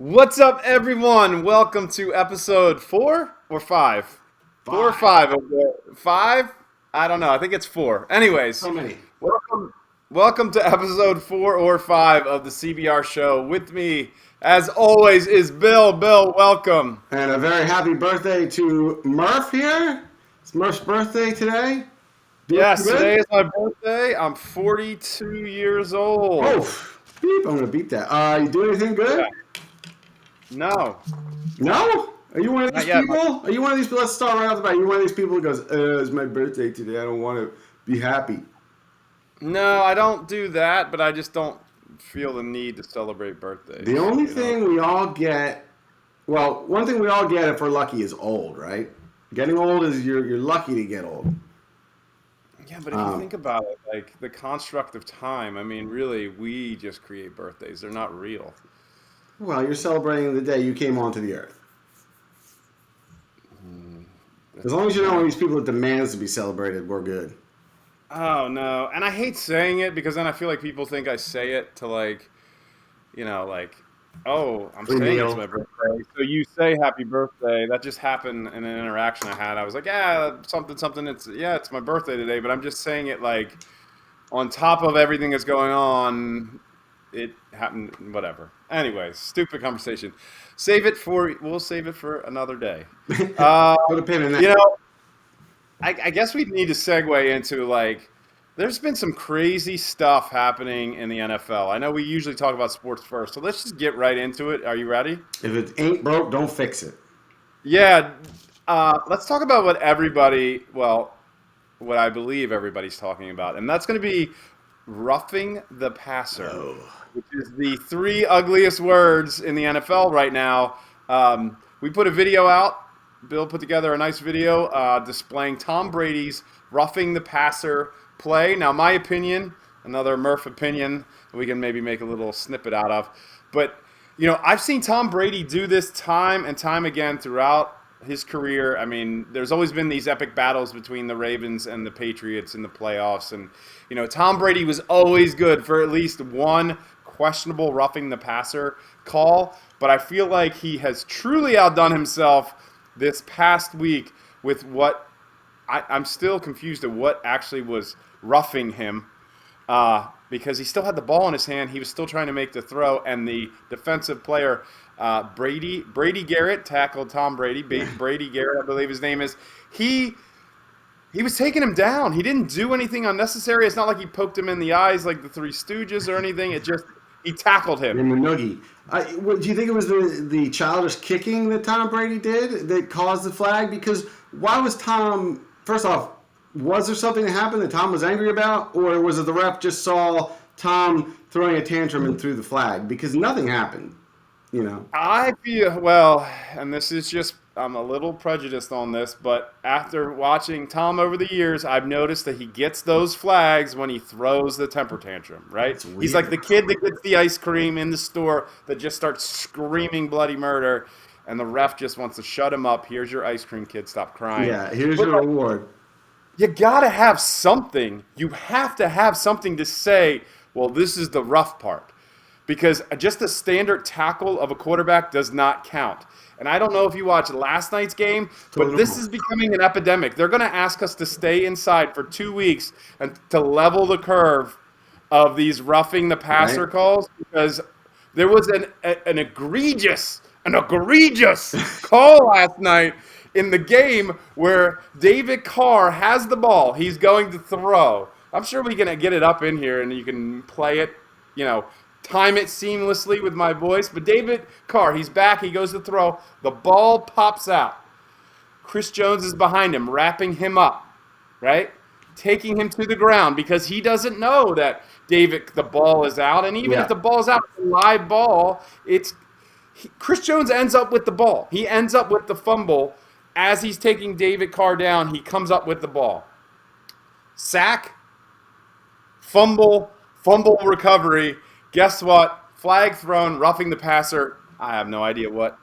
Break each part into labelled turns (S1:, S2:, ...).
S1: What's up, everyone? Welcome to episode 4 or 5. 4 or 5 of the 5. I don't know. I think it's 4. Anyways,
S2: So many.
S1: welcome to episode 4 or 5 of the CBR Show. With me, as always, is Bill. Bill, welcome.
S2: And a very happy birthday to Murph here. It's Murph's birthday today. Doing
S1: Yes,
S2: good?
S1: today is my birthday. I'm 42 years old.
S2: Oh, beep. I'm going to beat that. You do anything good?
S1: Yeah. No,
S2: No? Are you one of these
S1: not yet.
S2: people? Are you one of these people? Let's start right off the bat. Are you one of these people who goes, it's my birthday today. I don't want to be happy.
S1: No, I don't do that, but I just don't feel the need to celebrate birthdays.
S2: The only
S1: you know?
S2: thing we all get, well, one thing we all get if we're lucky is old, right? Getting old is you're lucky to get old.
S1: Yeah, but if you think about it, like the construct of time, I mean, really, we just create birthdays. They're not real.
S2: Well, you're celebrating the day you came onto the earth. As long as you're not one of these people that demands to be celebrated, we're good.
S1: Oh, no. And I hate saying it because then I feel like people think I say it to like, oh, I'm
S2: Free
S1: saying
S2: meal.
S1: it's my birthday. So you say happy birthday. That just happened in an interaction I had. I was like, yeah, something. It's my birthday today. But I'm just saying it like on top of everything that's going on. It happened, whatever. Anyways, stupid conversation. We'll save it for another day.
S2: Put a pin in that.
S1: You know, I guess we need to segue into like, there's been some crazy stuff happening in the NFL. I know we usually talk about sports first, so let's just get right into it. Are you ready?
S2: If it ain't broke, don't fix it.
S1: Yeah. Let's talk about what I believe everybody's talking about, and that's going to be roughing the passer.
S2: Oh.
S1: Which is the 3 ugliest words in the NFL right now. We put a video out. Bill put together a nice video displaying Tom Brady's roughing the passer play. Now, my opinion, another Murph opinion, we can maybe make a little snippet out of. But, I've seen Tom Brady do this time and time again throughout his career. I mean, there's always been these epic battles between the Ravens and the Patriots in the playoffs. And, Tom Brady was always good for at least one questionable roughing the passer call, but I feel like he has truly outdone himself this past week with what I'm still confused at what actually was roughing him because he still had the ball in his hand. He was still trying to make the throw, and the defensive player, Brady Garrett, tackled Tom Brady. Brady Garrett, I believe his name is. He was taking him down. He didn't do anything unnecessary. It's not like he poked him in the eyes like the Three Stooges or anything. He tackled him.
S2: In the noogie. Do you think it was the childish kicking that Tom Brady did that caused the flag? Because why was Tom, first off, was there something that happened that Tom was angry about? Or was it the ref just saw Tom throwing a tantrum and threw the flag? Because nothing happened,
S1: I feel, and this is just, I'm a little prejudiced on this, but after watching Tom over the years, I've noticed that he gets those flags when he throws the temper tantrum, right? He's like the kid that gets the ice cream in the store that just starts screaming bloody murder, and the ref just wants to shut him up. Here's your ice cream, kid. Stop crying.
S2: Yeah, here's your reward.
S1: You got to have something. You have to have something to say, well, this is the rough part. Because just a standard tackle of a quarterback does not count. And I don't know if you watched last night's game, but this is becoming an epidemic. They're going to ask us to stay inside for 2 weeks and to level the curve of these roughing the passer calls, because there was an egregious call last night in the game where David Carr has the ball. He's going to throw. I'm sure we can get it up in here and you can play it, time it seamlessly with my voice. But David Carr, he's back. He goes to throw. The ball pops out. Chris Jones is behind him, wrapping him up, right? Taking him to the ground because he doesn't know that the ball is out. And even if the ball's out, it's a live ball. Chris Jones ends up with the ball. He ends up with the fumble. As he's taking David Carr down, he comes up with the ball. Sack, fumble recovery. Guess what? Flag thrown, roughing the passer. I have no idea what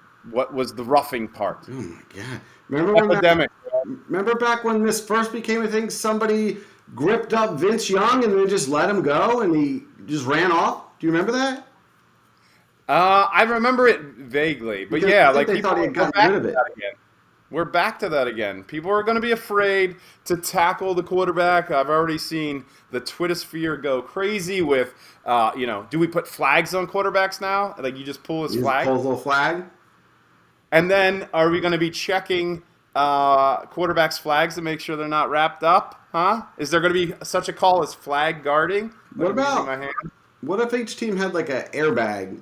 S1: was the roughing part.
S2: Oh, my God. Remember back when this first became a thing, somebody gripped up Vince Young and then just let him go and he just ran off? Do you remember that?
S1: I remember it vaguely, but
S2: Because
S1: yeah,
S2: I think
S1: like
S2: they
S1: people
S2: thought he had
S1: we're
S2: gotten
S1: back
S2: rid
S1: to
S2: of it.
S1: that again. We're back to that again. People are going to be afraid to tackle the quarterback. I've already seen the Twitter sphere go crazy with, do we put flags on quarterbacks now? Like you just pull his
S2: He just
S1: flag,
S2: pulls a little flag.
S1: and then are we going to be checking quarterbacks' flags to make sure they're not wrapped up? Huh? Is there going to be such a call as flag guarding? Like
S2: What
S1: I'm using
S2: about
S1: my hand.
S2: what if each team had like an airbag?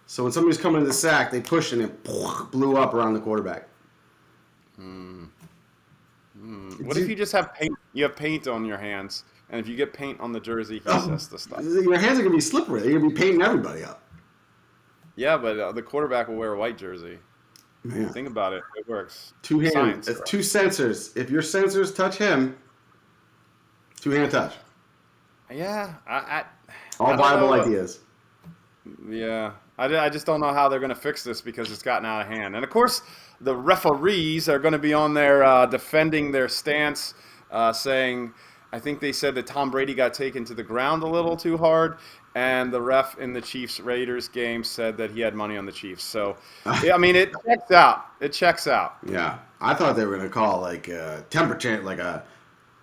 S2: So when somebody's coming to the sack, they pushed and it blew up around the quarterback.
S1: What if you just have paint? You have paint on your hands, and if you get paint on the jersey, he
S2: Oh,
S1: says the stuff.
S2: your hands are gonna be slippery. You're gonna be painting everybody up.
S1: Yeah, but the quarterback will wear a white jersey.
S2: Man,
S1: Think about it. It works.
S2: two hands.
S1: Science.
S2: It's two sensors. If your sensors touch him, two-hand touch.
S1: Yeah,
S2: All
S1: I don't
S2: viable
S1: know.
S2: ideas.
S1: Yeah, I just don't know how they're going to fix this because it's gotten out of hand. And of course, the referees are going to be on there defending their stance, saying, I think they said that Tom Brady got taken to the ground a little too hard, and the ref in the Chiefs-Raiders game said that he had money on the Chiefs. So, yeah, I mean, it checks out. It checks out.
S2: Yeah, I thought they were gonna call like a temperature, like a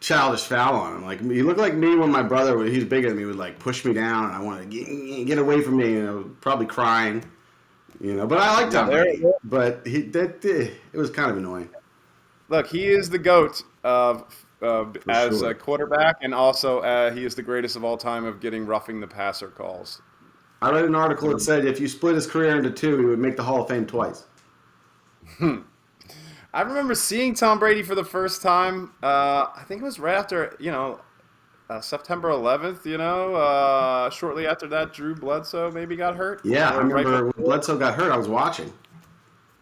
S2: childish foul on him. Like he looked like me when my brother, he's bigger than me, would like push me down, and I wanted to get away from me, probably crying, But I like
S1: Yeah,
S2: Tom Brady, but it was kind of annoying.
S1: look, he is the GOAT of
S2: For
S1: as
S2: sure.
S1: a quarterback, and also he is the greatest of all time of getting roughing the passer calls.
S2: I read an article that said if you split his career into two, he would make the Hall of Fame twice.
S1: I remember seeing Tom Brady for the first time. I think it was right after September 11th. Shortly after that, Drew Bledsoe maybe got hurt,
S2: Yeah, I
S1: or right
S2: remember when
S1: before.
S2: Bledsoe got hurt, I was watching.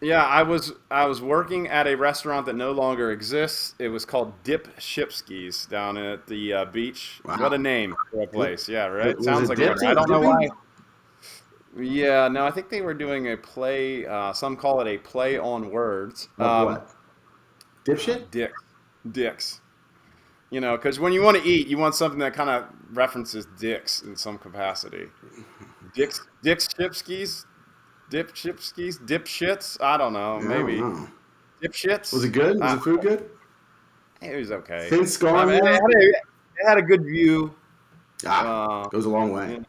S1: Yeah, I was working at a restaurant that no longer exists. It was called Dip Shipski's down at the beach. What a
S2: Wow.
S1: name for a place. Yeah, right.
S2: Was
S1: Sounds
S2: it
S1: like a winner. I
S2: dipping?
S1: don't know why.
S2: Dipping?
S1: Yeah, no, I think they were doing a play. Some call it a play on words.
S2: Of what? Dipshit?
S1: Dicks, dicks. Because when you want to eat, you want something that kind of references dicks in some capacity. Dicks, chipskis, dipshits. I don't know,
S2: I don't
S1: maybe
S2: know.
S1: dipshits.
S2: Was it good? Was the food good?
S1: It was okay.
S2: Thin
S1: I
S2: scarring
S1: mean,
S2: there?
S1: it had a good view.
S2: Ah,
S1: Uh,
S2: goes a long way.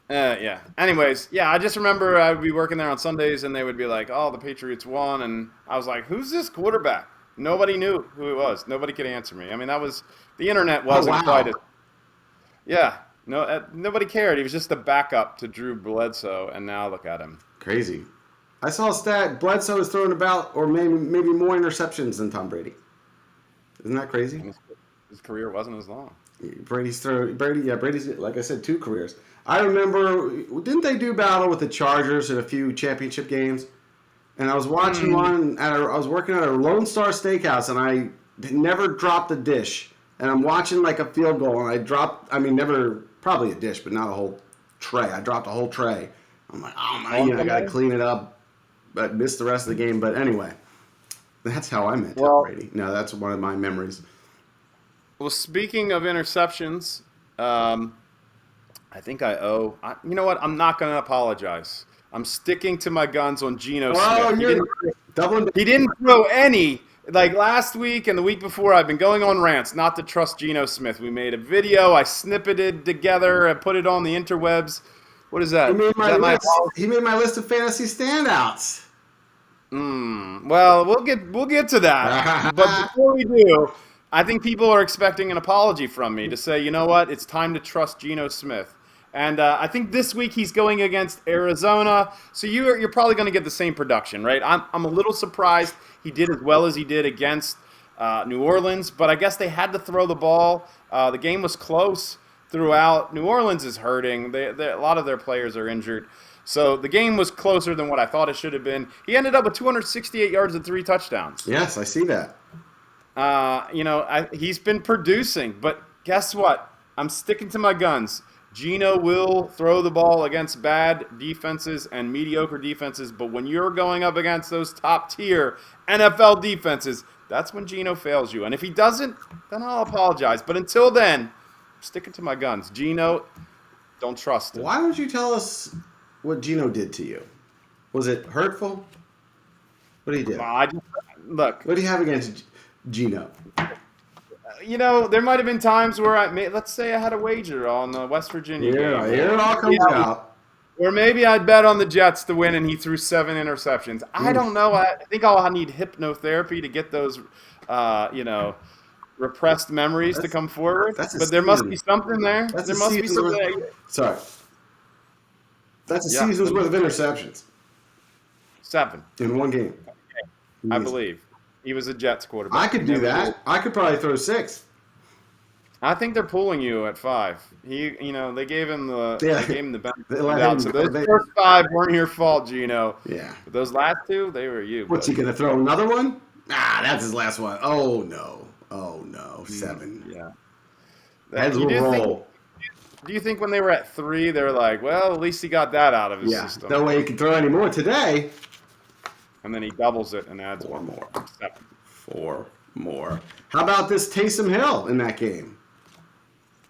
S1: yeah. Anyways, yeah, I just remember I would be working there on Sundays, and they would be like, "Oh, the Patriots won," and I was like, "Who's this quarterback?" Nobody knew who it was. Nobody could answer me. I mean, the internet
S2: Oh,
S1: wasn't quite
S2: wow.
S1: as yeah. No, nobody cared. He was just a backup to Drew Bledsoe, and now look at him.
S2: Crazy. I saw a stat. Bledsoe is throwing about, or maybe more interceptions than Tom Brady. Isn't that crazy?
S1: And his career wasn't as long.
S2: Brady's like I said, two careers. I remember, didn't they do battle with the Chargers in a few championship games? And I was watching one. I was working at a Lone Star Steakhouse, and I never dropped a dish. And I'm watching like a field goal, and I dropped. I mean, never probably a dish, but not a whole tray. I dropped a whole tray. I'm like, oh my,
S1: On
S2: I got to
S1: somebody?
S2: clean it up. But missed the rest of the game. But anyway, that's how I met Tom
S1: Well,
S2: Brady. No, that's one of my memories.
S1: well, speaking of interceptions, I think you know what? I'm not going to apologize. I'm sticking to my guns on Geno
S2: Oh,
S1: Smith.
S2: you're doubling.
S1: He didn't throw any. Like last week and the week before, I've been going on rants not to trust Geno Smith. We made a video. I snippeted together and put it on the interwebs. What is
S2: He
S1: that?
S2: made
S1: Is
S2: my
S1: that my
S2: list.
S1: apology?
S2: He made my list of fantasy standouts.
S1: Well, we'll get to that. But before we do, I think people are expecting an apology from me to say, you know what, it's time to trust Geno Smith. And I think this week he's going against Arizona, so you're probably going to get the same production, right? I'm a little surprised he did as well as he did against New Orleans, but I guess they had to throw the ball. The game was close throughout. New Orleans is hurting. A lot of their players are injured. So the game was closer than what I thought it should have been. He ended up with 268 yards and 3 touchdowns.
S2: Yes, I see that.
S1: He's been producing, but guess what? I'm sticking to my guns. Geno will throw the ball against bad defenses and mediocre defenses, but when you're going up against those top-tier NFL defenses, that's when Geno fails you. And if he doesn't, then I'll apologize. But until then, I'm sticking to my guns. Geno, don't trust him.
S2: Why don't you tell us what Geno did to you? Was it hurtful? What did he do?
S1: I just look.
S2: What do you have against Geno?
S1: There might have been times where let's say I had a wager on the West Virginia
S2: Yeah,
S1: game.
S2: here it all comes out.
S1: Or maybe I'd bet on the Jets to win, and he threw 7 interceptions. I don't know. I think I'll need hypnotherapy to get those, repressed memories to come forward. But there must be something there. There must be something there.
S2: Sorry. That's a season's worth of interceptions.
S1: 7.
S2: In one game.
S1: I believe. He was a Jets quarterback.
S2: I could do that. I could probably throw 6.
S1: I think they're pulling you at 5. They gave him the benefit of the doubt. So those first 5 weren't your fault, Geno.
S2: Yeah.
S1: But those last 2, they were you.
S2: What's he gonna throw? Another one? That's his last one. Oh no. 7.
S1: Yeah.
S2: Heads will roll.
S1: Do you think when they were at 3, they were like, well, at least he got that out of his system?
S2: That way he can throw any more today.
S1: And then he doubles it and adds
S2: 4 more.
S1: 7.
S2: 4 more. How about this Taysom Hill in that game?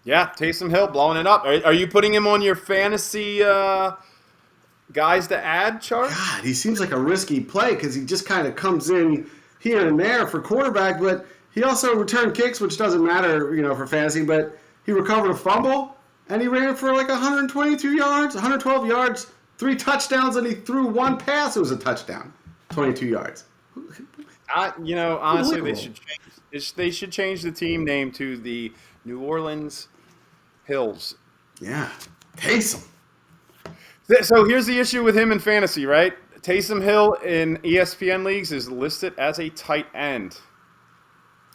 S1: Yeah, Taysom Hill blowing it up. Are you putting him on your fantasy guys to add chart?
S2: God, he seems like a risky play because he just kind of comes in here and there for quarterback, but he also returned kicks, which doesn't matter, for fantasy, but he recovered a fumble, and he ran for like 122 yards, 112 yards, 3 touchdowns, and he threw 1 pass. It was a touchdown, 22 yards.
S1: Honestly, they should change the team name to the New Orleans Hills.
S2: Yeah, Taysom.
S1: So here's the issue with him in fantasy, right? Taysom Hill in ESPN leagues is listed as a tight end.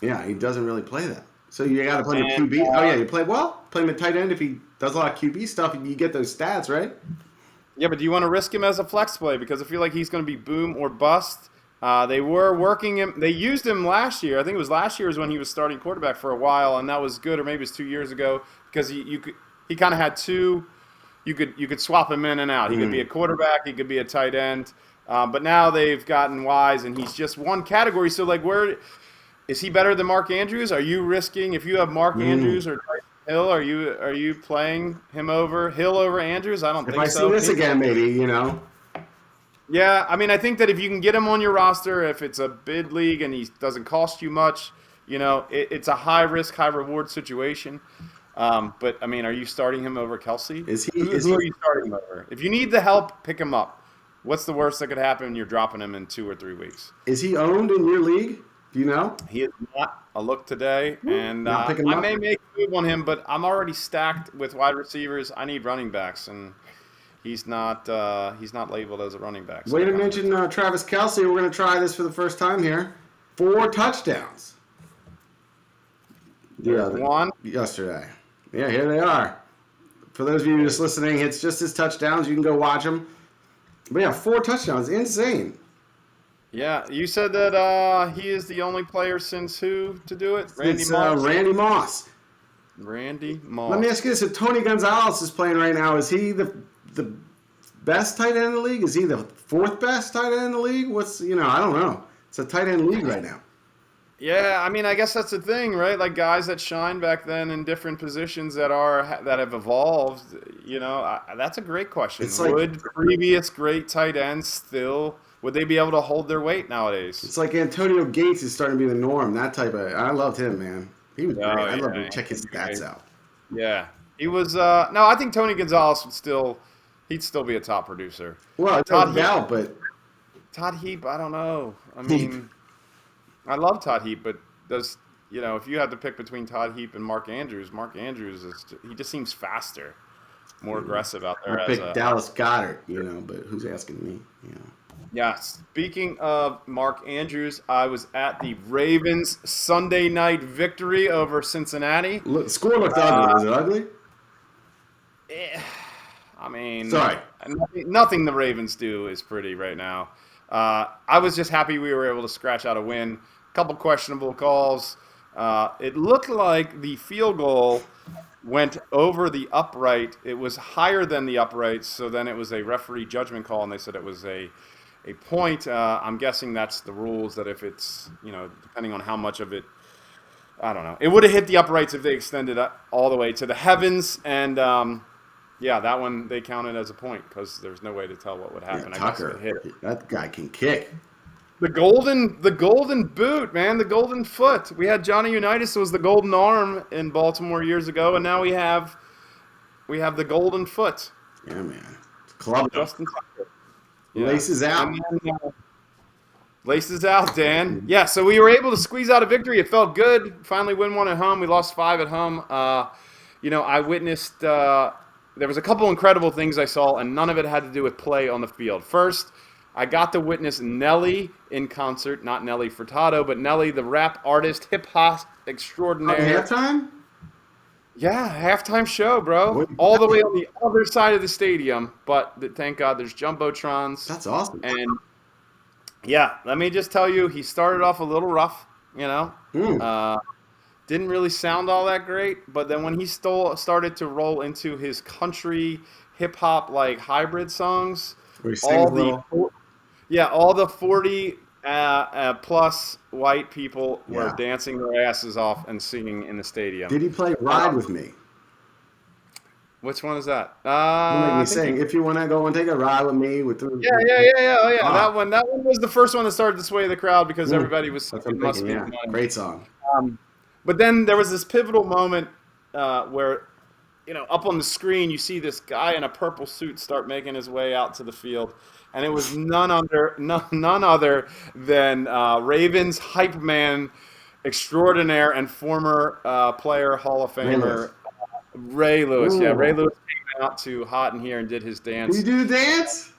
S2: Yeah, he doesn't really play that. So you got to play him at QB. You play him at tight end if he does a lot of QB stuff. You get those stats, right?
S1: Yeah, but do you want to risk him as a flex play? Because I feel like he's going to be boom or bust. They were working him. They used him last year. I think it was last year is when he was starting quarterback for a while, and that was good. Or maybe it was 2 years ago because he kind of had 2. You could swap him in and out. He could be a quarterback. He could be a tight end. But now they've gotten wise, and he's just one category. So where is he better than Mark Andrews? Are you risking if you have Mark Andrews or Taysom Hill? Are you playing him over Hill over Andrews? I don't think so.
S2: If I see this again, maybe
S1: Yeah, I think that if you can get him on your roster, if it's a bid league and he doesn't cost you much, it's a high risk, high reward situation. But are you starting him over Kelsey? Who are you starting him over? If you need the help, pick him up. What's the worst that could happen? You're dropping him in 2 or 3 weeks.
S2: Is he owned in your league? Do you know?
S1: He is not. I'll look today, and I may make a move on him, but I'm already stacked with wide receivers. I need running backs, and he's not labeled as a running back.
S2: Way to mention Travis Kelsey. We're going to try this for the first time here. 4 touchdowns.
S1: One
S2: yesterday. Yeah, here they are. For those of you just listening, it's just his touchdowns. You can go watch them. But yeah, 4 touchdowns. Insane.
S1: Yeah, you said that he is the only player since who to do it? Randy Moss?
S2: Randy Moss.
S1: Randy Moss.
S2: Let me ask you this. If Tony Gonzalez is playing right now, is he the best tight end in the league? Is he the 4th best tight end in the league? I don't know. It's a tight end league right now.
S1: Yeah, I guess that's the thing, right? Like guys that shine back then in different positions that have evolved. That's a great question. Would previous great tight ends still? Would they be able to hold their weight nowadays?
S2: It's like Antonio Gates is starting to be the norm. That type of. I loved him, man. He was great. I'd love to check his stats out.
S1: Yeah, he was. No, I think Tony Gonzalez he'd still be a top producer.
S2: Well, Todd Heap, but
S1: Todd Heap, I don't know. I love Todd Heap, but if you had to pick between Todd Heap and Mark Andrews he just seems faster, more aggressive out there.
S2: I picked Dallas Goedert, but who's asking me?
S1: Yeah. Speaking of Mark Andrews, I was at the Ravens Sunday night victory over Cincinnati.
S2: The score looked ugly. Was it ugly?
S1: Sorry. Nothing the Ravens do is pretty right now. I was just happy we were able to scratch out a win. A couple questionable calls. It looked like the field goal went over the upright. It was higher than the upright, so then it was a referee judgment call, and they said it was a point. I'm guessing that's the rules, that if it's, depending on how much of it, I don't know. It would have hit the uprights if they extended all the way to the heavens, and Yeah, that one they counted as a point because there's no way to tell what would
S2: Yeah,
S1: happen. I guess
S2: Tucker.
S1: it hit it.
S2: That guy can kick.
S1: The golden boot, man, the golden foot. We had Johnny Unitas was the golden arm in Baltimore years ago, and now we have the golden foot.
S2: Yeah, man. Club
S1: Justin Tucker. Yeah.
S2: Laces out.
S1: And then, laces out, Dan. Yeah, so we were able to squeeze out a victory. It felt good. Finally win one at home. We lost 5 at home. I witnessed there was a couple incredible things I saw, and none of it had to do with play on the field. First, I got to witness Nelly in concert. Not Nelly Furtado, but Nelly, the rap artist, hip-hop extraordinaire.
S2: Halftime?
S1: Yeah, halftime show, bro. All the way on the other side of the stadium. But thank God there's Jumbotrons.
S2: That's awesome.
S1: And, yeah, let me just tell you, he started off a little rough, Didn't really sound all that great. But then when he started to roll into his country hip-hop, like, hybrid songs, all the 40 plus white people were dancing their asses off and singing in the stadium.
S2: Did he play Ride With Me?
S1: Which one is that?
S2: Make me sing, if you want to go and take a ride with me.
S1: Yeah. Oh, yeah. That one was the first one that started to sway the crowd because everybody was singing Must Be Mine.
S2: Great song.
S1: But then there was this pivotal moment where, up on the screen, you see this guy in a purple suit start making his way out to the field. And it was none other than Ravens hype man extraordinaire and former player Hall of Famer Ray Lewis. Yeah, Ray Lewis came out to Hot in Here and did his dance.
S2: Did he do the dance?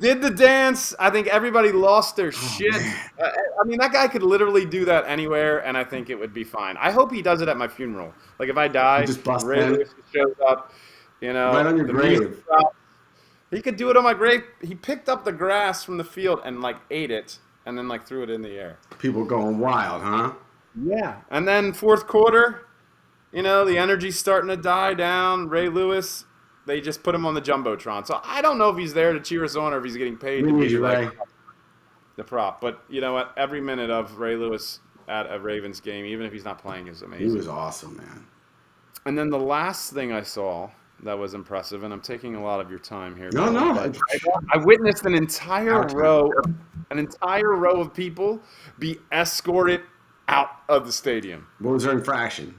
S1: Did the dance. I think everybody lost their shit. I mean, that guy could literally do that anywhere, and I think it would be fine. I hope he does it at my funeral. Like, if I die, Ray Lewis shows up,
S2: right on your grave.
S1: He could do it on my grave. He picked up the grass from the field and, like, ate it and then, like, threw it in the air.
S2: People going wild, huh?
S1: Yeah. And then fourth quarter, the energy's starting to die down. Ray Lewis, they just put him on the Jumbotron. So I don't know if he's there to cheer us on or if he's getting paid to be like the prop. But you know what? Every minute of Ray Lewis at a Ravens game, even if he's not playing, is amazing.
S2: He was awesome, man.
S1: And then the last thing I saw that was impressive, and I'm taking a lot of your time here.
S2: No.
S1: I witnessed an entire row of people be escorted out of the stadium.
S2: What was their infraction?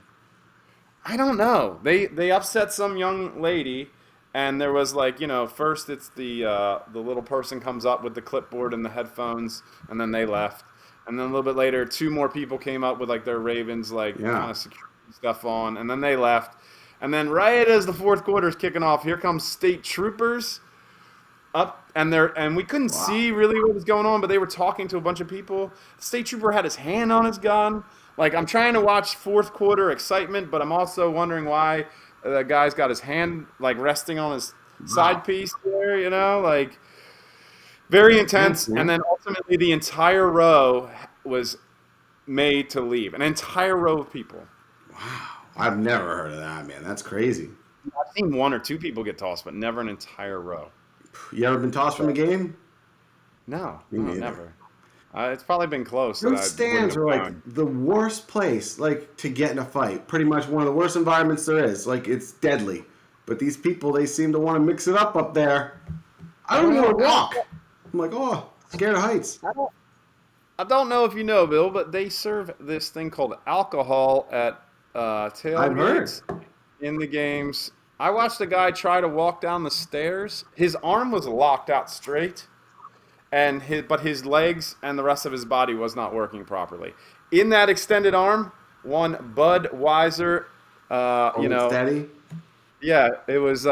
S1: I don't know. They upset some young lady, and there was first it's the little person comes up with the clipboard and the headphones, and then they left. And then a little bit later, 2 more people came up with their Ravens kind of security stuff on, and then they left. And then right as the fourth quarter is kicking off, here comes state troopers up, and we couldn't see really what was going on, but they were talking to a bunch of people. The state trooper had his hand on his gun. I'm trying to watch fourth quarter excitement, but I'm also wondering why the guy's got his hand resting on his side piece there. Very intense. And then ultimately, the entire row was made to leave. An entire row of people.
S2: Wow. I've never heard of that, man. That's crazy.
S1: I've seen 1 or 2 people get tossed, but never an entire row.
S2: You ever been tossed from a game?
S1: No, never. It's probably been close.
S2: Those stands are the worst place to get in a fight. Pretty much one of the worst environments there is. It's deadly. But these people, they seem to want to mix it up there. I don't know where to walk. I'm scared of heights.
S1: I don't know if you know, Bill, but they serve this thing called alcohol at tailgates in the games. I watched a guy try to walk down the stairs. His arm was locked out straight, but his legs and the rest of his body was not working properly. In that extended arm, one Budweiser,
S2: steady.
S1: Yeah, it was.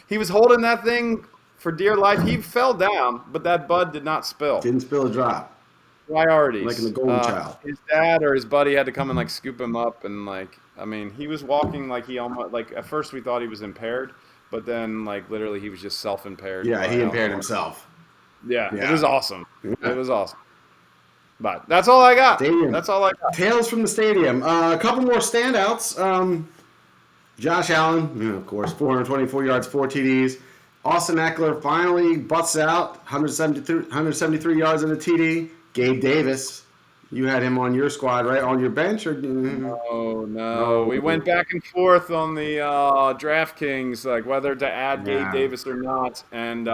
S1: He was holding that thing for dear life. He fell down, but that Bud did not spill.
S2: Didn't spill a drop.
S1: Priorities.
S2: Like in the Golden Child.
S1: His dad or his buddy had to come and scoop him up, and he was walking he almost at first we thought he was impaired, but then literally he was just self-impaired.
S2: Yeah, he impaired himself.
S1: Yeah, it was awesome. Yeah. It was awesome. But that's all I got.
S2: Stadium.
S1: That's all I got.
S2: Tales from the stadium. A couple more standouts. Josh Allen, of course, 424 yards, 4 TDs. Austin Eckler finally busts out 173 yards in a TD. Gabe Davis, You had him on your squad, right? On your bench, or
S1: Oh no,
S2: no?
S1: we went back and forth on the DraftKings, like whether to add Gabe
S2: Yeah.
S1: Davis or not, and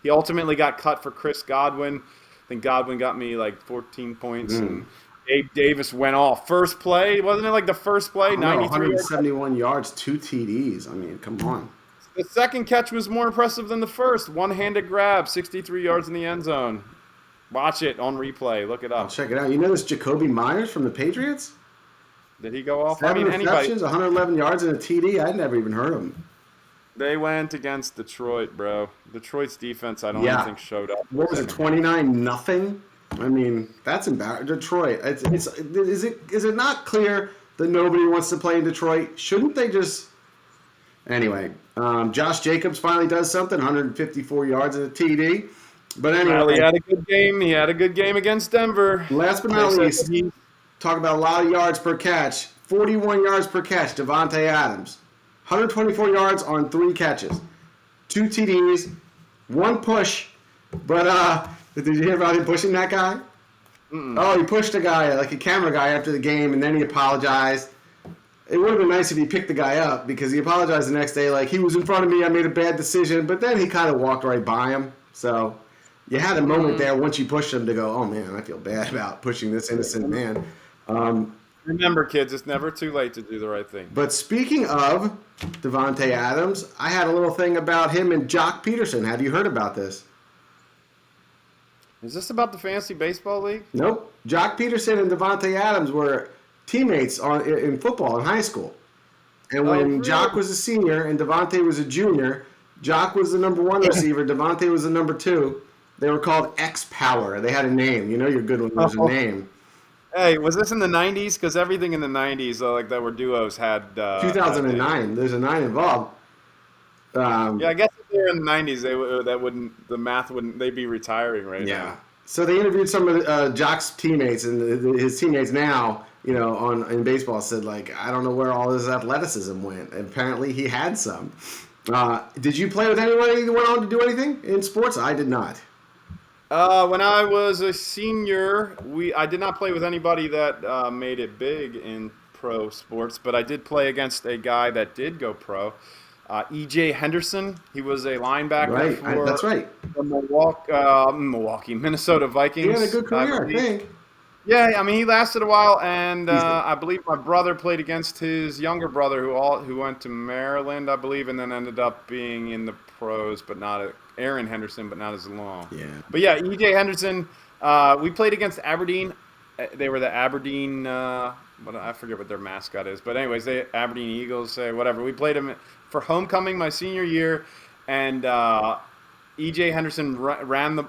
S1: he ultimately got cut for Chris Godwin. I think Godwin got me like 14 points, and
S2: Mm.
S1: Gabe Davis went off first play. Wasn't it like the first
S2: I
S1: play,
S2: don't know.
S1: 93 yards?
S2: 171 yards, 2 TDs. I mean, come on.
S1: The second catch was more impressive than the first. One-handed grab, 63 yards in the end zone. Watch it on replay. Look it
S2: I'll
S1: up.
S2: check it out. You know this Jacoby Myers from the Patriots?
S1: Did he go off? I
S2: 7
S1: mean, anybody.
S2: receptions, 111 yards, and a TD. I'd never even heard of him.
S1: They went against Detroit, bro. Detroit's defense, I don't even
S2: Yeah.
S1: think showed up.
S2: What was it? 29-0. I mean, that's embarrassing. Detroit. Is it not clear that nobody wants to play in Detroit? Shouldn't they just? Anyway, Josh Jacobs finally does something. 154 yards and a TD. But
S1: Well, he
S2: anyway,
S1: had a good game. He had a good game against Denver.
S2: last but
S1: They
S2: not
S1: said that
S2: least,
S1: he.
S2: talk about a lot of yards per catch. 41 yards per catch. Davante Adams. 124 yards on 3 catches. 2 TDs. 1 push. But did you hear about him pushing that guy? Oh, he pushed a guy, like a camera guy, after the game, and then he apologized. It would have been nice if he picked the guy up, because he apologized the next day, like, he was in front of me, I made a bad decision, but then he kind of walked right by him. So you had a moment there once you pushed him to go, oh man, I feel bad about pushing this innocent man.
S1: Remember, kids, it's never too late to do the right thing.
S2: But speaking of Davante Adams, I had a little thing about him and Jock Peterson. Have you heard about this?
S1: Is this about the fantasy baseball league?
S2: Nope. Jock Peterson and Davante Adams were teammates in football in high school. And when
S1: really?
S2: Jock was a senior and Davante was a junior, Jock was the number 1 receiver, Davante was the number 2. They were called X Power. They had a name. You know you're good when there's a name.
S1: Hey, was this in the 90s? Because everything in the 90s, like that were duos, had.
S2: 2009. There's a 9 involved.
S1: Yeah, I guess if they were in the 90s, the math wouldn't, they'd be retiring right
S2: Yeah.
S1: now.
S2: So they interviewed some of Jock's teammates, and his teammates now, in baseball said, like, I don't know where all his athleticism went. And apparently he had some. Did you play with anybody who went on to do anything in sports? I did not.
S1: When I was a senior, I did not play with anybody that made it big in pro sports, but I did play against a guy that did go pro. E.J. Henderson. He was a linebacker
S2: Right,
S1: for
S2: that's right.
S1: the Minnesota Vikings.
S2: He had a good career, I think.
S1: Yeah, I mean, he lasted a while, and I believe my brother played against his younger brother, who went to Maryland, I believe, and then ended up being in the pros, but not Aaron Henderson, but not as long.
S2: Yeah.
S1: But yeah, E.J. Henderson. We played against Aberdeen. They were the Aberdeen. But I forget what their mascot is. But anyways, they Aberdeen Eagles, whatever. We played them for homecoming my senior year, and E.J. Henderson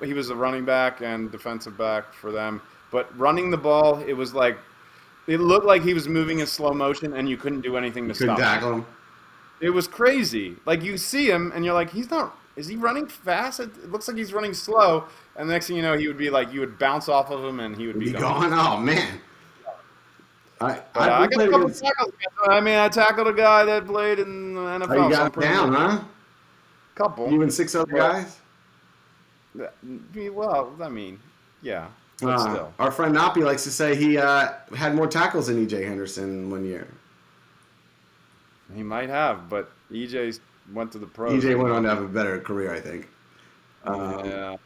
S1: he was a running back and defensive back for them. But running the ball, it looked like he was moving in slow motion, and you couldn't do anything to
S2: Couldn't
S1: stop
S2: tackle him.
S1: It was crazy. Like, you see him, and you're like, is he running fast? It looks like he's running slow. And the next thing you know, he would be like, you would bounce off of him, and he would be
S2: gone. Oh, man.
S1: I got a couple tackles. I mean, I tackled a guy that played in the NFL.
S2: Oh, you got him down, huh?
S1: Couple.
S2: You and 6 other guys?
S1: Well, I mean, yeah. But still.
S2: Our friend Napi likes to say he had more tackles than E.J. Henderson one year.
S1: He might have, but E.J. went to the pros.
S2: E.J. went on to have a better career, I think.
S1: Yeah.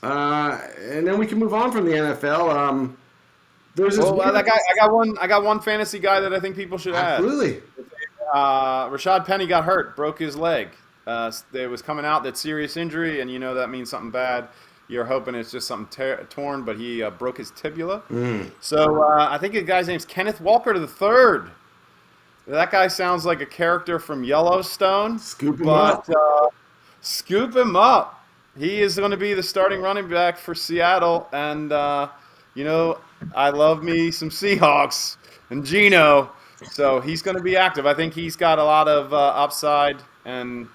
S2: And then we can move on from the NFL. There's this
S1: that guy. I got one fantasy guy that I think people should add.
S2: Absolutely.
S1: Rashad Penny got hurt, broke his leg. It was coming out that serious injury, and that means something bad. You're hoping it's just something torn, but he broke his tibia. So I think the guy's name's Kenneth Walker III. That guy sounds like a character from Yellowstone.
S2: Scoop him up.
S1: Scoop him up. He is going to be the starting running back for Seattle, and I love me some Seahawks and Geno, so he's going to be active. I think he's got a lot of upside, and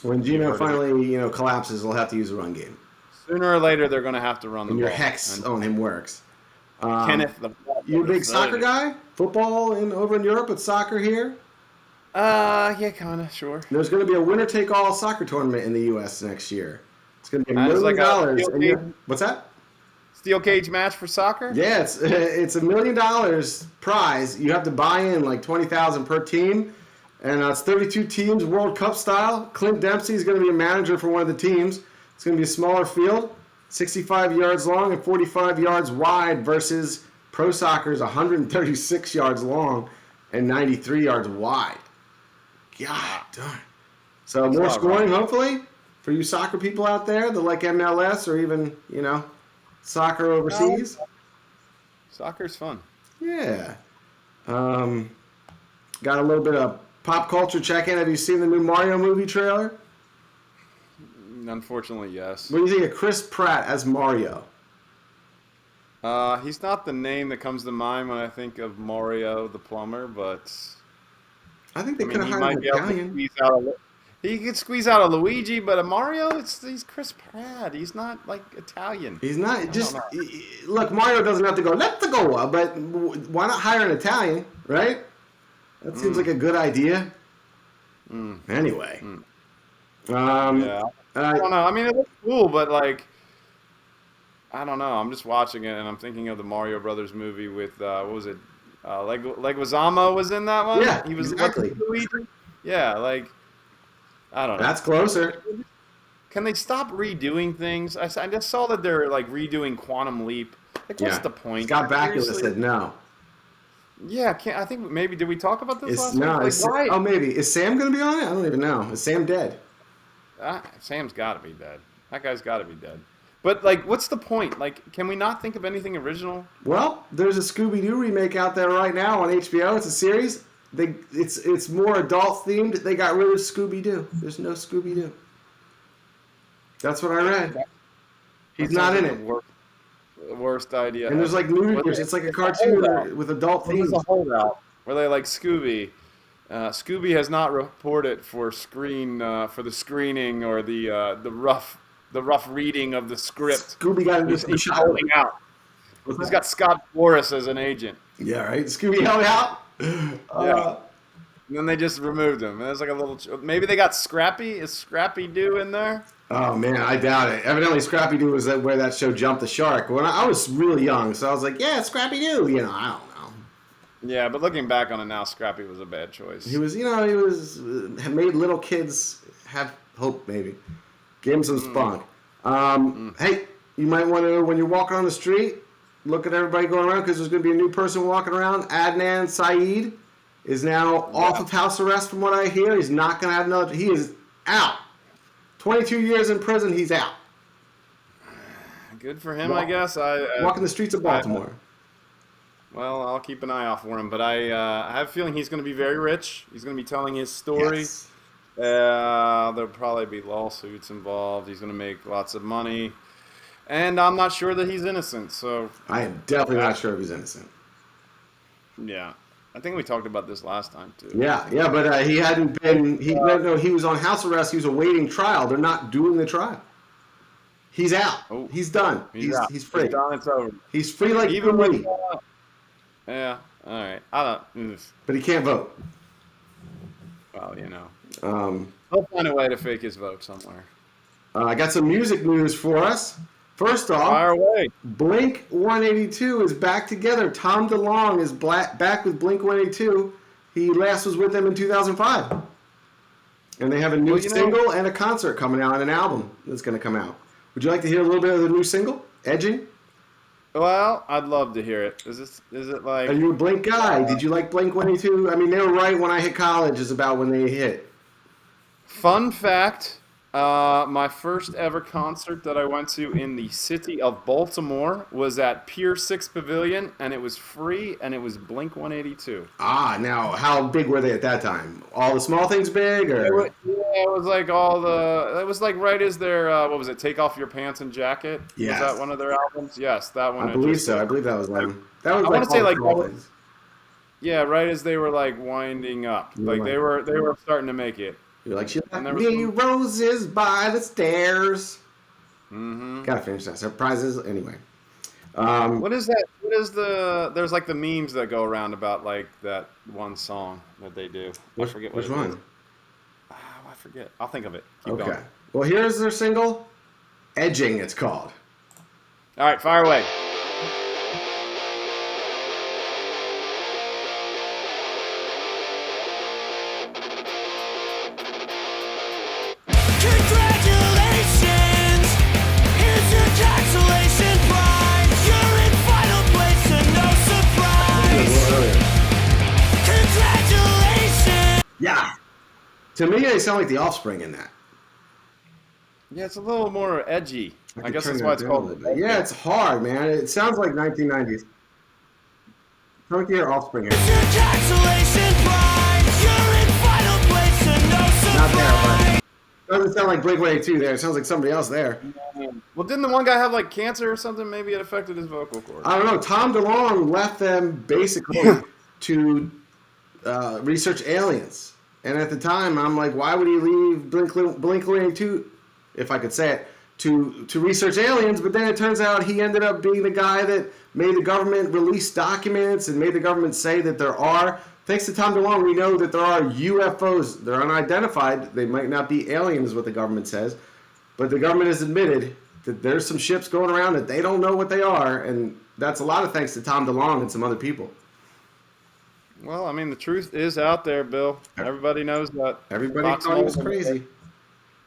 S2: when Geno finally collapses, they'll have to use a run game.
S1: Sooner or later, they're going to have to run the ball.
S2: And your hex on him works.
S1: Kenneth,
S2: you a big soccer guy? Football over in Europe, but soccer here?
S1: Yeah, kind of, sure.
S2: There's going to be a winner-take-all soccer tournament in the U.S. next year. It's going to be $1 million. What's that?
S1: Steel cage match for soccer?
S2: Yeah, it's $1 million prize. You have to buy in like 20,000 per team, and it's 32 teams, World Cup style. Clint Dempsey is going to be a manager for one of the teams. It's going to be a smaller field, 65 yards long and 45 yards wide versus pro soccer's 136 yards long and 93 yards wide. God darn. So
S1: That's
S2: more
S1: not
S2: scoring,
S1: right.
S2: hopefully, for you soccer people out there that like MLS or even, soccer overseas.
S1: Soccer's fun.
S2: Yeah. Got a little bit of pop culture check-in. Have you seen the new Mario movie trailer?
S1: Unfortunately, yes.
S2: What do you think of Chris Pratt as Mario?
S1: He's not the name that comes to mind when I think of Mario the plumber, but
S2: I think they could have
S1: he
S2: hired
S1: might
S2: an
S1: be able to
S2: Italian.
S1: squeeze out a. He could squeeze out a Luigi, but a Mario, he's Chris Pratt. He's not like Italian.
S2: He's not
S1: I
S2: just
S1: don't know.
S2: look. Mario doesn't have to go. Let's go. But why not hire an Italian, right? That seems like a good idea. Anyway,
S1: Yeah, I don't know. I mean, it looks cool, but like, I don't know. I'm just watching it, and I'm thinking of the Mario Brothers movie with what was it? Leguizamo was in that one.
S2: Yeah,
S1: He was
S2: exactly.
S1: Luigi. Yeah, like I don't know.
S2: That's closer.
S1: Can they stop redoing things? I just saw that they're like redoing Quantum Leap. Like, what's
S2: Yeah.
S1: the point?
S2: Scott Bakula
S1: Seriously?
S2: said no.
S1: Yeah, I think maybe did we talk about this last
S2: No.
S1: week? Like, why?
S2: Maybe is Sam going to be on it? I don't even know. Is Sam dead?
S1: Sam's got to be dead. That guy's got to be dead. But like, what's the point? Like, can we not think of anything original?
S2: Well, there's a Scooby-Doo remake out there right now on HBO. It's a series. It's more adult themed. They got rid of Scooby-Doo. There's no Scooby-Doo. That's what I read. He's
S1: That
S2: not
S1: sounds
S2: in
S1: like
S2: it.
S1: the worst idea.
S2: And there's like ludicrous. It's like a cartoon with adult
S1: What is
S2: themes.
S1: a holdout? Where they like Scooby? Scooby has not reported for the screening or the rough reading of the script.
S2: Scooby got into
S1: He's
S2: some shot.
S1: holding out. He's got Scott Boris as an agent.
S2: Yeah, right. Scooby held out.
S1: Yeah. And then they just removed him. And there's like a little. Maybe they got Scrappy. Is Scrappy Doo in there?
S2: Oh man, I doubt it. Evidently, Scrappy Doo was where that show jumped the shark. When I was really young, so I was like, "Yeah, Scrappy Doo." I don't know.
S1: Yeah, but looking back on it now, Scrappy was a bad choice.
S2: He was made little kids have hope. Maybe gave him some spunk. Hey, you might want to when you're walking on the street, look at everybody going around because there's going to be a new person walking around. Adnan Syed is now off of house arrest, from what I hear. He's not going to have another. He is out. 22 years in prison, he's out.
S1: Good for him, I guess.
S2: Walking the streets of Baltimore.
S1: Well, I'll keep an eye out for him. But I have a feeling he's going to be very rich. He's going to be telling his story.
S2: Yes.
S1: There'll probably be lawsuits involved. He's going to make lots of money. And I'm not sure that he's innocent. So
S2: I am definitely not sure if he's innocent.
S1: yeah. I think we talked about this last time, too.
S2: Yeah, but he hadn't been. He was on house arrest. He was awaiting trial. They're not doing the trial. He's out.
S1: Oh.
S2: He's done.
S1: He's out.
S2: He's free.
S1: He's done. It's over.
S2: He's free like
S1: Even
S2: me.
S1: with, yeah. All right. I don't.
S2: But he can't vote.
S1: Well,
S2: Um,
S1: he'll find a way to fake his vote somewhere.
S2: I got some music news for us. First off,
S1: Fire away.
S2: Blink 182 is back together. Tom DeLonge is back with Blink 182. He last was with them in 2005. And they have a new single and a concert coming out, and an album that's going to come out. Would you like to hear a little bit of the new single, Edging?
S1: Well, I'd love to hear it. Is it like?
S2: Are you a Blink guy? Did you like Blink 182? I mean, they were right when I hit college is about when they hit.
S1: Fun fact, my first ever concert that I went to in the city of Baltimore was at Pier 6 Pavilion, and it was free, and it was Blink 182.
S2: Now, how big were they at that time? All the small things big? Or?
S1: It was like it was like right as their, what was it, Take Off Your Pants and Jacket?
S2: Yes.
S1: Was that one of their albums? Yes, that one.
S2: I believe so. I believe that was them. That was
S1: I want to say like,
S2: things.
S1: yeah, right as they were like winding up. Like they were starting to make it.
S2: You're like, she left me roses by the stairs. Mm-hmm. Gotta finish that. Surprises. Anyway.
S1: What is that? What is there's like the memes that go around about like that one song that they do. I forget
S2: which one.
S1: I forget. I'll think of it. Keep
S2: okay.
S1: going.
S2: Well, here's their single, Edging it's called.
S1: All right, fire away.
S3: Congratulations! Here's your consolation prize. You're in final place and no surprise. Congratulations!
S2: Yeah. To me, they sound like the Offspring in that.
S1: Yeah, it's a little more edgy. I
S2: could
S1: guess
S2: turn
S1: that's
S2: that
S1: why it's
S2: down a
S1: called.
S2: little bit. Yeah, it's hard, man. It sounds like 1990s. Don't hear Offspring here.
S3: Here's your consolation prize. You're in final place and no
S2: Not there,
S3: surprise.
S2: but doesn't sound like Blink-182 there. It sounds like somebody else there.
S1: Well, didn't the one guy have like cancer or something? Maybe it affected his vocal cords.
S2: I don't know. Tom DeLonge left them basically to research aliens. And at the time, I'm like, why would he leave Blink-182, if I could say it, to research aliens? But then it turns out he ended up being the guy that made the government release documents and made the government say that there are. Thanks to Tom DeLonge, we know that there are UFOs. They're unidentified. They might not be aliens, is what the government says. But the government has admitted that there's some ships going around that they don't know what they are. And that's a lot of thanks to Tom DeLonge and some other people.
S1: Well, I mean, the truth is out there, Bill. Everybody knows that.
S2: Everybody
S1: Fox
S2: thought he was
S1: News-
S2: crazy.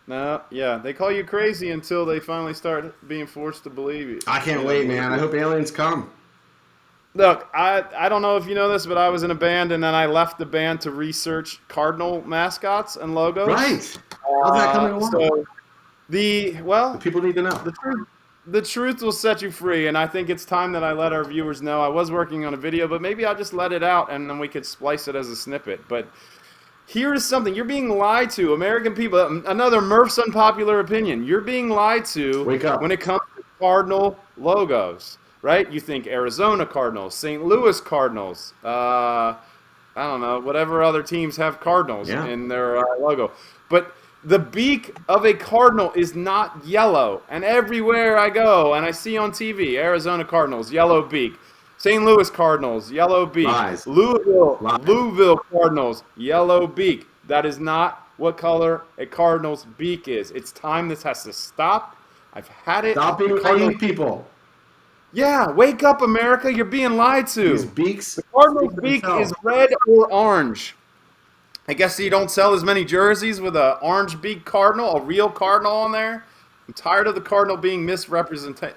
S1: No, yeah, they call you crazy until they finally start being forced to believe you.
S2: I can't wait, man. I hope aliens come.
S1: Look, I don't know if you know this, but I was in a band, and then I left the band to research Cardinal mascots and logos.
S2: Right. How's that coming along?
S1: So the
S2: People need to know.
S1: the truth will set you free, and I think it's time that I let our viewers know. I was working on a video, but maybe I'll just let it out, and then we could splice it as a snippet. But here is something. You're being lied to. American people, another Murph's unpopular opinion. You're being lied to
S2: Wake up.
S1: when it comes to Cardinal logos, right? You think Arizona Cardinals, St. Louis Cardinals, I don't know, whatever other teams have Cardinals in their logo. But the beak of a cardinal is not yellow. And everywhere I go and I see on TV, Arizona Cardinals, yellow beak. St. Louis Cardinals, yellow beak.
S2: Lies.
S1: Louisville Cardinals, yellow beak. That is not what color a Cardinal's beak is. It's time this has to stop. I've had it.
S2: Stop being naive people.
S1: Yeah, wake up, America. You're being lied to.
S2: These beaks.
S1: The Cardinals'
S2: speak for
S1: beak
S2: themselves.
S1: is red or orange. I guess you don't sell as many jerseys with an orange beak Cardinal, a real Cardinal on there. I'm tired of the Cardinal being misrepresented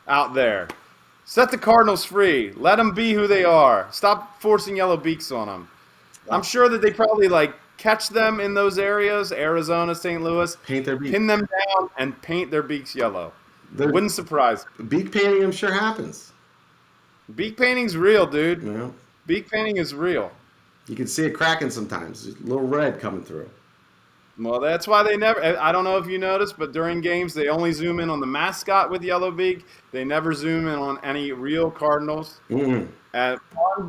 S1: out there. Set the Cardinals free. Let them be who they are. Stop forcing yellow beaks on them. I'm sure that they probably catch them in those areas, Arizona, St. Louis,
S2: Paint their beak.
S1: pin them down, and paint their beaks yellow.
S2: Their
S1: Wouldn't surprise me.
S2: beak painting, I'm sure, happens.
S1: Beak painting's real, dude.
S2: You know,
S1: Beak painting is real.
S2: you can see it cracking sometimes. There's a little red coming through.
S1: Well, that's why they never. I don't know if you noticed, but during games they only zoom in on the mascot with yellow beak. They never zoom in on any real Cardinals.
S2: Mm.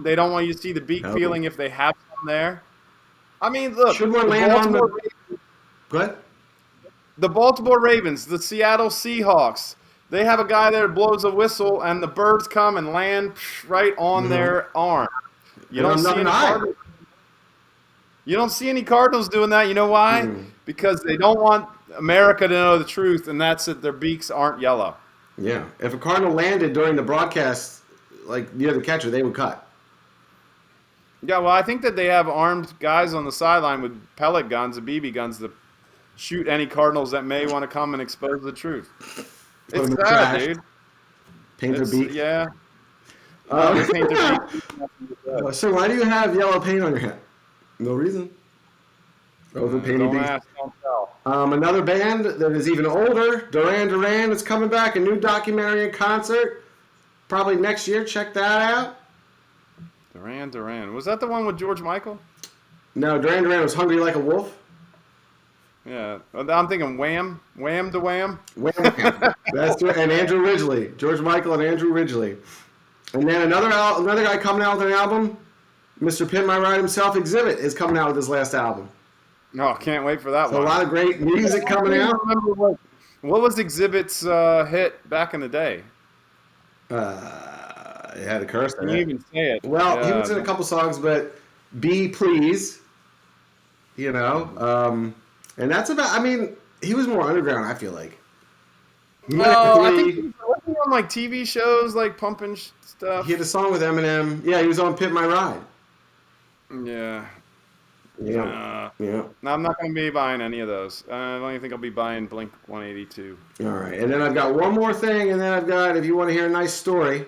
S1: They don't want you to see the beak
S2: No.
S1: peeling if they have some there. I mean, look.
S2: Should one
S1: the
S2: land on
S1: Baltimore
S2: the?
S1: Ravens-
S2: Go ahead.
S1: The Baltimore Ravens, the Seattle Seahawks, they have a guy there that blows a whistle, and the birds come and land right on their arm. You don't see any Cardinals. You don't see any Cardinals doing that. You know why? Because they don't want America to know the truth, and that's that their beaks aren't yellow.
S2: Yeah. If a Cardinal landed during the broadcast, like near the catcher, they would cut.
S1: Yeah, well, I think that they have armed guys on the sideline with pellet guns and BB guns to shoot any Cardinals that may want to come and expose the truth.
S2: Put 'em
S1: It's
S2: in the
S1: sad,
S2: trash.
S1: dude.
S2: Paint
S1: It's,
S2: their beak.
S1: yeah.
S2: Uh,
S1: They paint their beak.
S2: So why do you have yellow paint on your hat? No reason. Overpainted
S1: Don't
S2: beaks.
S1: ask, don't tell.
S2: Another band that is even older, Duran Duran, is coming back. A new documentary and concert, probably next year. Check that out.
S1: Duran. Was that the one with George Michael?
S2: No, Duran Duran was Hungry Like a Wolf.
S1: Yeah. I'm thinking Wham. Wham to Wham.
S2: Wham, wham. That's true. And Andrew Ridgeley, George Michael and Andrew Ridgeley. And then another guy coming out with an album, Mr. Pin My Ride himself, Exhibit, is coming out with his last album.
S1: No, can't wait for that
S2: So a
S1: one.
S2: lot of great music coming out.
S1: What was Exhibit's hit back in the day?
S2: It had a curse in
S1: Can you
S2: it.
S1: even say it?
S2: Well, he
S1: Yeah.
S2: was in a couple songs, but Be Please, and that's about, I mean, he was more underground, I feel like.
S1: Oh, I think
S2: Lyrically,
S1: he was working on like TV shows, like pumping stuff.
S2: he had a song with Eminem. Yeah, he was on Pit My Ride.
S1: Yeah.
S2: Yeah,
S1: Uh,
S2: yeah.
S1: no, I'm not going to be buying any of those. I don't even think I'll be buying Blink 182.
S2: All right, and then I've got one more thing, and then I've got, if you want to hear a nice story,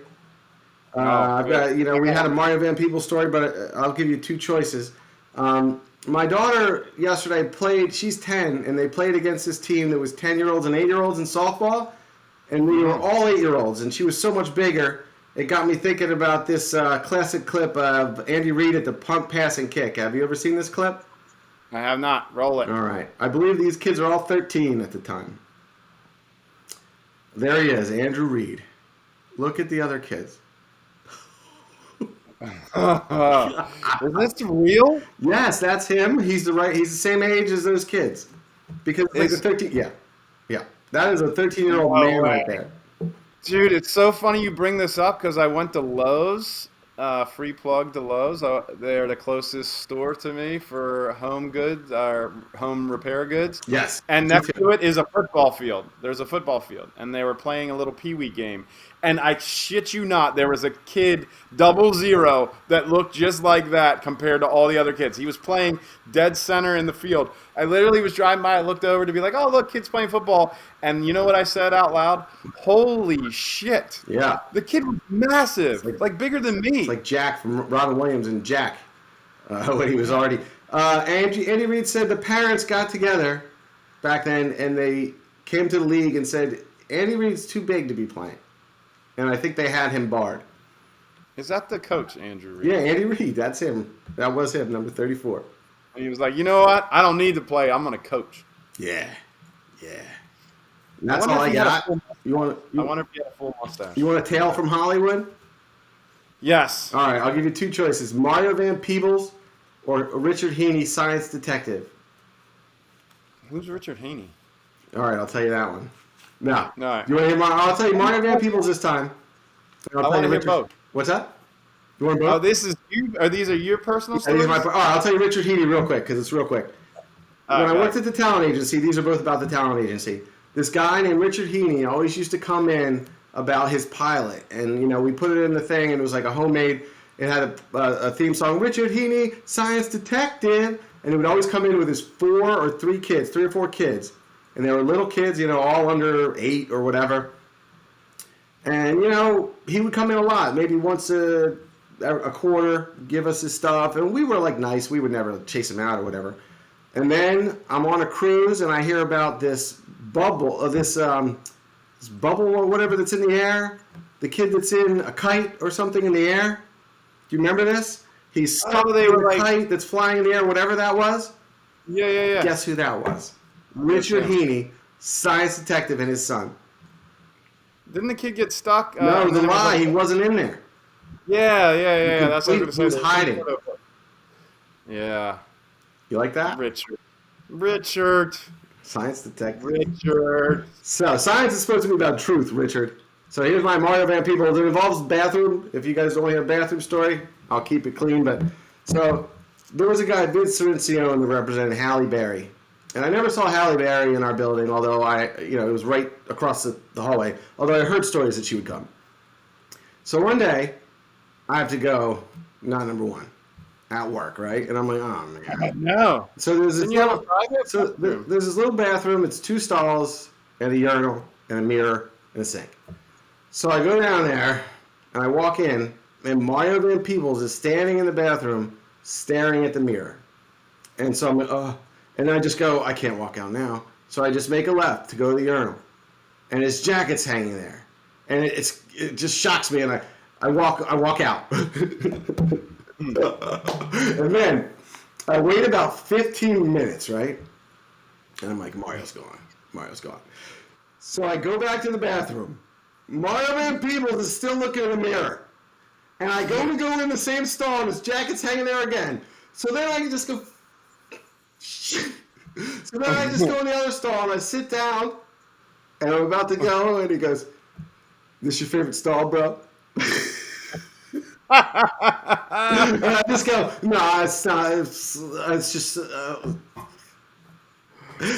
S1: Oh,
S2: I've
S1: good.
S2: got, we had a Mario Van Peebles story, but I'll give you two choices. My daughter yesterday played, she's 10, and they played against this team that was 10-year-olds and 8-year-olds in softball, and we were all 8-year-olds, and she was so much bigger, it got me thinking about this classic clip of Andy Reid at the punt, pass, and kick. Have you ever seen this clip?
S1: I have not. Roll it.
S2: All right. I believe these kids are all 13 at the time. There he is, Andrew Reid. Look at the other kids.
S1: Is this real?
S2: Yes, that's him. He's the same age as those kids. Because like the 13, yeah. Yeah. That is a 13-year-old
S1: No
S2: man
S1: way.
S2: right there.
S1: Dude, it's so funny you bring this up because I went to Lowe's, free plug to Lowe's. They're the closest store to me for home goods, or home repair goods.
S2: Yes.
S1: And
S2: me
S1: next
S2: too.
S1: to it is a football field. There's a football field, and they were playing a little pee-wee game. And I shit you not, there was a kid, 00, that looked just like that compared to all the other kids. He was playing dead center in the field. I literally was driving by, I looked over to be like, oh, look, kid's playing football. And you know what I said out loud? Holy shit.
S2: Yeah.
S1: The kid was massive, like bigger than me.
S2: It's like Jack from Robin Williams and Jack when he was already. Andy Reid said the parents got together back then and they came to the league and said, Andy Reid's too big to be playing. And I think they had him barred.
S1: Is that the coach, Andrew Reid?
S2: Yeah, Andy Reid. That's him. That was him, number 34.
S1: And he was like, you know what? I don't need to play. I'm going to coach.
S2: Yeah. Yeah. And that's
S1: wonder
S2: all
S1: if
S2: I
S1: he had a
S2: got.
S1: full-
S2: You want
S1: I wonder if he had a full mustache.
S2: you want a tale from Hollywood?
S1: Yes.
S2: All right, I'll give you two choices. Mario Van Peebles or Richard Heaney, Science Detective.
S1: Who's Richard Haney?
S2: All right, I'll tell you that one. No.
S1: No.
S2: You want to hear I'll tell you Mario Van Peebles this time. And I'll
S1: I
S2: tell you
S1: wanna hear
S2: Richard-
S1: both.
S2: What's that? You want
S1: Oh,
S2: both?
S1: this is you. These are your personal
S2: Yeah, these
S1: stories?
S2: are all right, I'll tell you Richard Heaney real quick because it's real quick. When I
S1: Okay.
S2: worked at the talent agency, these are both about the talent agency. This guy named Richard Heaney always used to come in about his pilot, and we put it in the thing, and it was like a homemade. It had a theme song, Richard Heaney, Science Detective, and he would always come in with his 3 or 4 kids, and they were little kids, all under 8 or whatever. And he would come in a lot, maybe once a quarter, give us his stuff, and we were like nice. We would never chase him out or whatever. And then I'm on a cruise and I hear about this bubble, this bubble or whatever that's in the air. The kid that's in a kite or something in the air. Do you remember this? He's stuck
S1: they
S2: in
S1: were
S2: a
S1: like-
S2: kite that's flying in the air, whatever that was.
S1: Yeah.
S2: Guess who that was? Richard Heaney, Science Detective, and his son.
S1: Didn't the kid get stuck?
S2: No,
S1: and
S2: the
S1: then it was
S2: lie,
S1: like-
S2: he wasn't in there.
S1: Yeah. That's what I
S2: He
S1: was going
S2: was
S1: to say.
S2: hiding.
S1: Yeah.
S2: You like that?
S1: Richard.
S2: Science Detective.
S1: Richard.
S2: So, science is supposed to be about truth, Richard. So here's my Mario Van Peebles. It involves bathroom. If you guys only have a bathroom story, I'll keep it clean. But so there was a guy, Vince Cincione, that represented Halle Berry. And I never saw Halle Berry in our building, although it was right across the hallway. Although I heard stories that she would come. So one day, I have to go, not number one, at work, right? And I'm like, oh my God.
S1: No.
S2: So there's this
S1: Didn't you have a
S2: little,
S1: private
S2: so
S1: bathroom?
S2: there's this little bathroom. It's 2 stalls and a urinal and a mirror and a sink. So I go down there and I walk in, and Mario Van Peebles is standing in the bathroom, staring at the mirror. And so I'm like, and I just go, I can't walk out now. So I just make a left to go to the urinal, and his jacket's hanging there, and it just shocks me, and I walk out. And then I wait about 15 minutes, right? And I'm like, Mario's gone. So I go back to the bathroom. Mario Van Peebles is still looking in the mirror. And I go in the same stall, and his jacket's hanging there again. So then I just go... So then I just go in the other stall, and I sit down, and I'm about to go, and he goes, "This your favorite stall, bro?" And I just go, "No, it's not. It's just."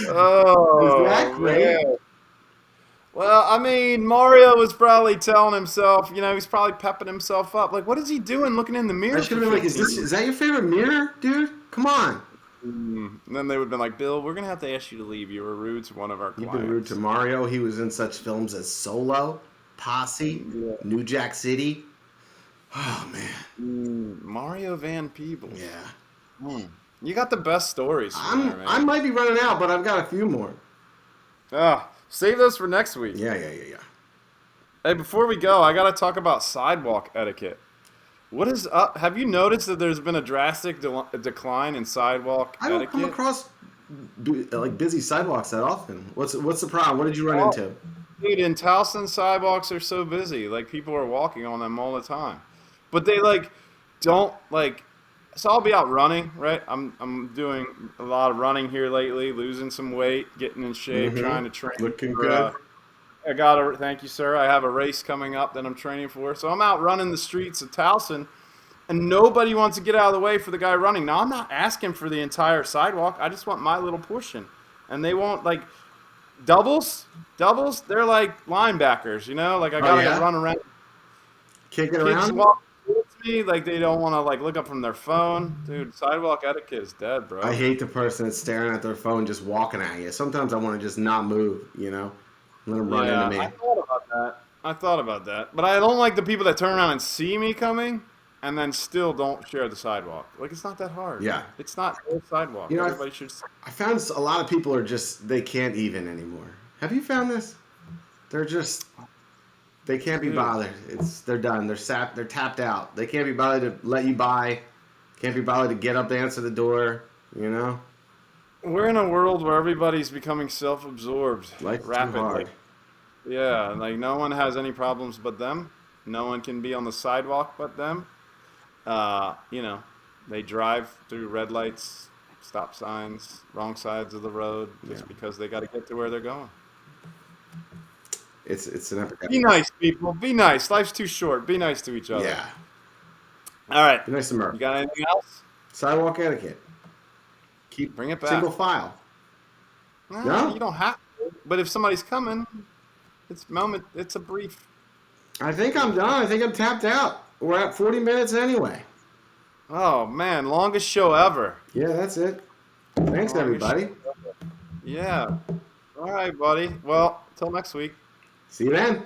S1: Oh,
S2: Is that great?
S1: man. Well, I mean, Mario was probably telling himself, he's probably pepping himself up. Like, what is he doing looking in the
S2: I
S1: mirror
S2: should
S1: for
S2: have been like,
S1: 15
S2: is that your favorite mirror, dude? Come on.
S1: And then they would have been like, Bill, we're going to have to ask you to leave. You were rude to one of our
S2: You've
S1: clients.
S2: been rude to Mario. He was in such films as Solo, Posse,
S1: Yeah.
S2: New Jack City. Oh man.
S1: Mario Van Peebles.
S2: Yeah.
S1: You got the best stories from there, man.
S2: I might be running out, but I've got a few more.
S1: Save those for next week.
S2: Yeah.
S1: Hey, before we go, I got to talk about sidewalk etiquette. What is up? Have you noticed that there's been a drastic decline in sidewalk
S2: I don't
S1: etiquette?
S2: come across like busy sidewalks that often. What's the problem? What did you run into?
S1: Dude, in Towson, sidewalks are so busy. Like, people are walking on them all the time. But they, like, don't, like... So I'll be out running, right? I'm doing a lot of running here lately, losing some weight, getting in shape, trying to train.
S2: Looking
S1: for,
S2: good.
S1: thank you, sir. I have a race coming up that I'm training for. So I'm out running the streets of Towson, and nobody wants to get out of the way for the guy running. Now, I'm not asking for the entire sidewalk. I just want my little portion. And they won't, like... Doubles, they're like linebackers, Like, I gotta run around.
S2: Kicking
S1: Kids
S2: around?
S1: walk towards me, like they don't want to like look up from their phone. Dude, sidewalk etiquette is dead, bro.
S2: I hate the person that's staring at their phone just walking at you. Sometimes I want to just not move, Let them run into me.
S1: I thought about that. But I don't like the people that turn around and see me coming and then still don't share the sidewalk. Like, it's not that hard.
S2: Yeah.
S1: It's not a sidewalk. Everybody should...
S2: I found a lot of people are just, they can't even anymore. Have you found this? They're just, they can't be bothered. They're done. They're tapped out. They can't be bothered to let you by. Can't be bothered to get up to answer the door,
S1: We're in a world where everybody's becoming self-absorbed
S2: Life's too
S1: rapidly.
S2: hard.
S1: Yeah, like no one has any problems but them. No one can be on the sidewalk but them. They drive through red lights, stop signs, wrong sides of the road just because they got to get to where they're going.
S2: It's an epidemic.
S1: Be nice, people. Be nice. Life's too short. Be nice to each other.
S2: Yeah.
S1: All right.
S2: Be nice to Murph.
S1: You got anything else?
S2: Sidewalk etiquette.
S1: Bring it back.
S2: Single file. No?
S1: You don't have to. But if somebody's coming, it's a brief.
S2: I think I'm done. I think I'm tapped out. We're at 40 minutes anyway.
S1: Oh, man. Longest show ever.
S2: Yeah, that's it. Thanks, everybody.
S1: Yeah. All right, buddy. Well, till next week.
S2: See you then.